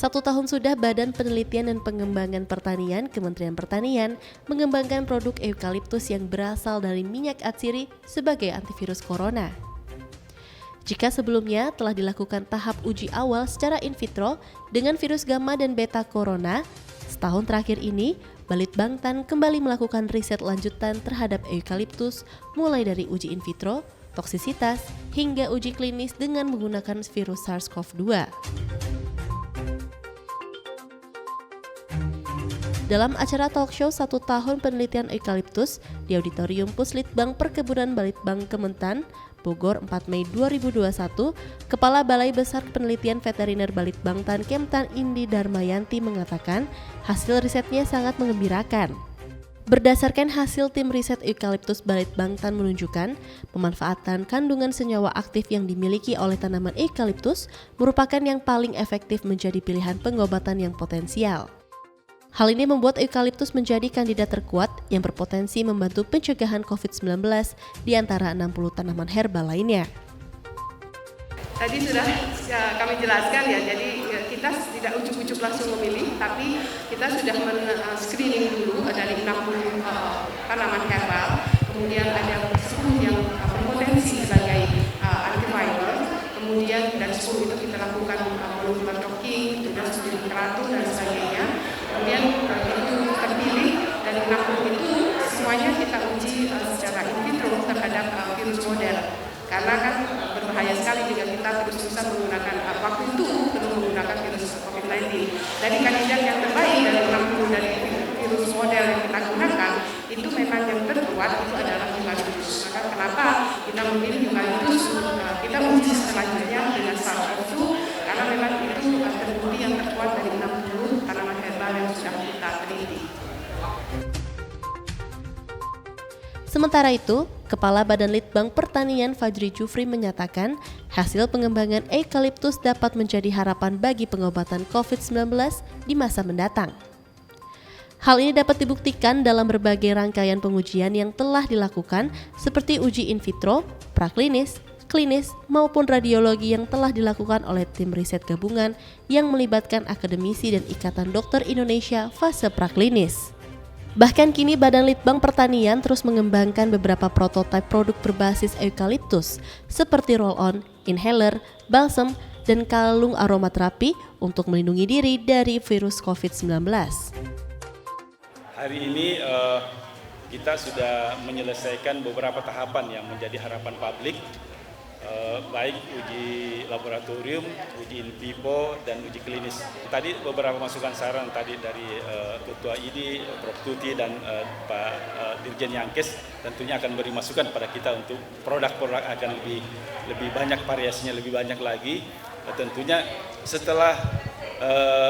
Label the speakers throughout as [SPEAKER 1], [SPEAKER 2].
[SPEAKER 1] 1 tahun sudah Badan Penelitian dan Pengembangan Pertanian Kementerian Pertanian mengembangkan produk eukaliptus yang berasal dari minyak atsiri sebagai antivirus corona. Jika sebelumnya telah dilakukan tahap uji awal secara in vitro dengan virus gamma dan beta corona, setahun terakhir ini Balitbangtan kembali melakukan riset lanjutan terhadap eukaliptus mulai dari uji in vitro, toksisitas, hingga uji klinis dengan menggunakan virus SARS-CoV-2. Dalam acara talkshow 1 tahun penelitian eukaliptus di Auditorium Puslitbang Perkebunan Balitbang Kementan, Bogor 4 Mei 2021, Kepala Balai Besar Penelitian Veteriner Balitbangtan Kemtan Indi Darmayanti mengatakan hasil risetnya sangat mengembirakan. Berdasarkan hasil tim riset eukaliptus Balitbangtan menunjukkan pemanfaatan kandungan senyawa aktif yang dimiliki oleh tanaman eukaliptus merupakan yang paling efektif menjadi pilihan pengobatan yang potensial. Hal ini membuat eukaliptus menjadi kandidat terkuat yang berpotensi membantu pencegahan COVID-19 di antara 60 tanaman herbal lainnya.
[SPEAKER 2] Tadi sudah kami jelaskan ya, jadi kita tidak ujuk-ujuk langsung memilih, tapi kita sudah men-screening dulu dari 60 tanaman herbal, kemudian ada 10 yang berpotensi sebagai antiviral, kemudian dari 10 itu kita lakukan molekular docking, kemudian studi teratur dan sebagainya. Kemudian itu terpilih dari 60 itu semuanya kita uji secara in vitro terhadap virus model. Karena kan berbahaya sekali jika kita terus-terusan menggunakan waktu itu belum menggunakan virus COVID-19. Dari kandidat yang terbaik dari 60 dari virus model yang kita gunakan itu memang yang terkuat itu adalah eukaliptus. Maka kenapa kita memilih eukaliptus? Kita uji selanjutnya dengan SARS-CoV-2 karena memang itu terbukti yang terkuat dari 60 tanaman herbal yang sudah kita teliti.
[SPEAKER 1] Sementara itu, Kepala Badan Litbang Pertanian Fajri Jufri menyatakan hasil pengembangan eukaliptus dapat menjadi harapan bagi pengobatan COVID-19 di masa mendatang. Hal ini dapat dibuktikan dalam berbagai rangkaian pengujian yang telah dilakukan seperti uji in vitro, praklinis, klinis, maupun radiologi yang telah dilakukan oleh tim riset gabungan yang melibatkan akademisi dan Ikatan Dokter Indonesia fase praklinis. Bahkan kini Badan Litbang Pertanian terus mengembangkan beberapa prototipe produk berbasis eukaliptus seperti roll-on, inhaler, balsam, dan kalung aromaterapi untuk melindungi diri dari virus COVID-19.
[SPEAKER 3] Hari ini kita sudah menyelesaikan beberapa tahapan yang menjadi harapan publik, baik uji laboratorium, uji in vivo, dan uji klinis. Tadi beberapa masukan saran tadi dari Ketua ID, Prof. Tuti, dan Pak Dirjen Yankes tentunya akan beri masukan pada kita untuk produk-produk akan lebih banyak variasinya, lebih banyak lagi. Tentunya setelah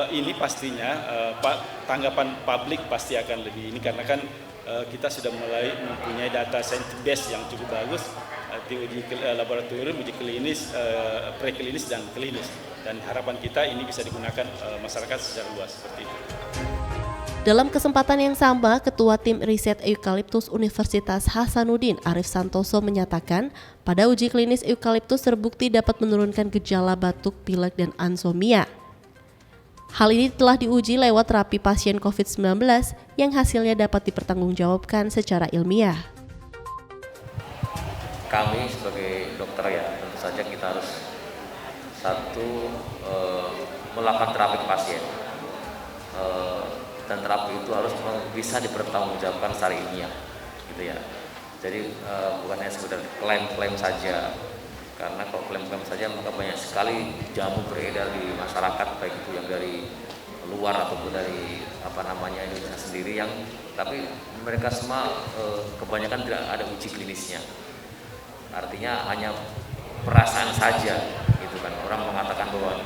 [SPEAKER 3] ini pastinya tanggapan publik pasti akan lebih ini karena kan kita sudah mulai mempunyai data science base yang cukup bagus di uji laboratorium, uji klinis, preklinis dan klinis, dan harapan kita ini bisa digunakan masyarakat secara luas seperti itu.
[SPEAKER 1] Dalam kesempatan yang sama, Ketua Tim Riset Eukaliptus Universitas Hasanuddin Arif Santoso menyatakan pada uji klinis eukaliptus terbukti dapat menurunkan gejala batuk, pilek, dan ansomnia. Hal ini telah diuji lewat terapi pasien COVID-19 yang hasilnya dapat dipertanggungjawabkan secara ilmiah.
[SPEAKER 4] Kami sebagai dokter ya tentu saja kita harus melakukan terapi ke pasien dan terapi itu harus bisa dipertanggungjawabkan secara ilmiah gitu ya. Jadi bukan hanya sekedar klaim-klaim saja, karena kalau klaim-klaim saja maka banyak sekali jamu beredar di masyarakat baik itu yang dari luar ataupun dari Indonesia sendiri yang tapi mereka semua kebanyakan tidak ada uji klinisnya. Artinya hanya perasaan saja gitu kan, orang mengatakan bahwa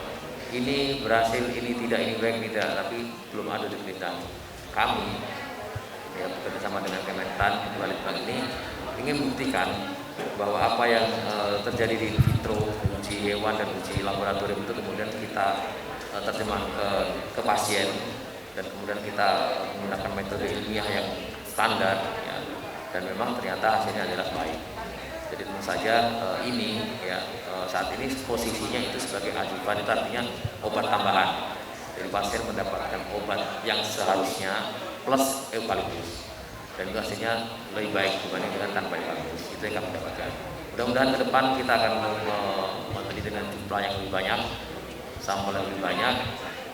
[SPEAKER 4] ini berhasil, ini tidak, ini baik, tidak, tapi belum ada di penelitian. Kami ya bekerja sama dengan Kementan Balitbang ini ingin membuktikan bahwa apa yang terjadi di in vitro, uji hewan dan uji laboratorium itu kemudian kita terjemah ke pasien dan kemudian kita menggunakan metode ilmiah yang standar ya, dan memang ternyata hasilnya adalah baik. Jadi tentu saja saat ini posisinya itu sebagai adjuvan, itu artinya obat tambahan. Jadi pasien mendapatkan obat yang seharusnya plus eukaliptus. Dan itu hasilnya lebih baik dibanding dengan tanpa eukaliptus. Itu yang kami dapatkan. Mudah-mudahan ke depan kita akan meneliti dengan jumlah yang lebih banyak, sampel yang lebih banyak,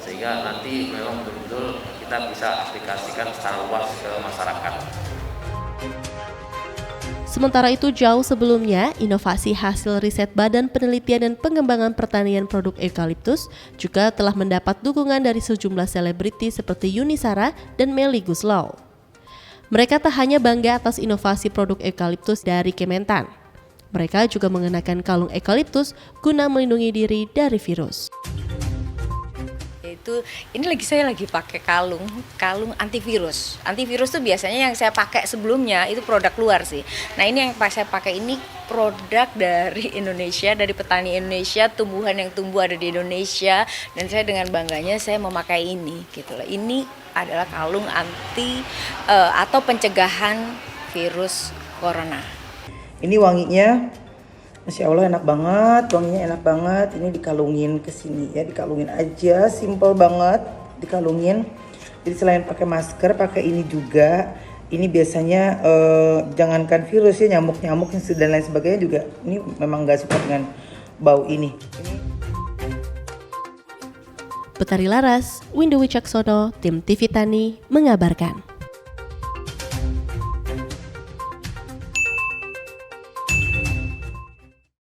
[SPEAKER 4] sehingga nanti memang betul-betul kita bisa aplikasikan secara luas ke masyarakat.
[SPEAKER 1] Sementara itu, jauh sebelumnya, inovasi hasil riset Badan Penelitian dan Pengembangan Pertanian Produk Eukaliptus juga telah mendapat dukungan dari sejumlah selebriti seperti Yuni Shara dan Melly Goeslaw. Mereka tak hanya bangga atas inovasi produk eukaliptus dari Kementan. Mereka juga mengenakan kalung eukaliptus guna melindungi diri dari virus.
[SPEAKER 5] Ini saya lagi pakai kalung antivirus. Antivirus tuh biasanya yang saya pakai sebelumnya itu produk luar sih. Nah, ini yang saya pakai ini produk dari Indonesia, dari petani Indonesia, tumbuhan yang tumbuh ada di Indonesia, dan saya dengan bangganya saya memakai ini gitu loh. Ini adalah kalung anti atau pencegahan virus corona.
[SPEAKER 6] Ini wanginya Masya Allah enak banget, wanginya enak banget. Ini dikalungin ke sini ya, dikalungin aja, simple banget, dikalungin. Jadi selain pakai masker, pakai ini juga. Ini biasanya jangankan virus ya, nyamuk-nyamuk dan lain sebagainya juga. Ini memang nggak suka dengan bau ini.
[SPEAKER 1] Betari Laras, Windu Wicaksono, Tim TV Tani mengabarkan.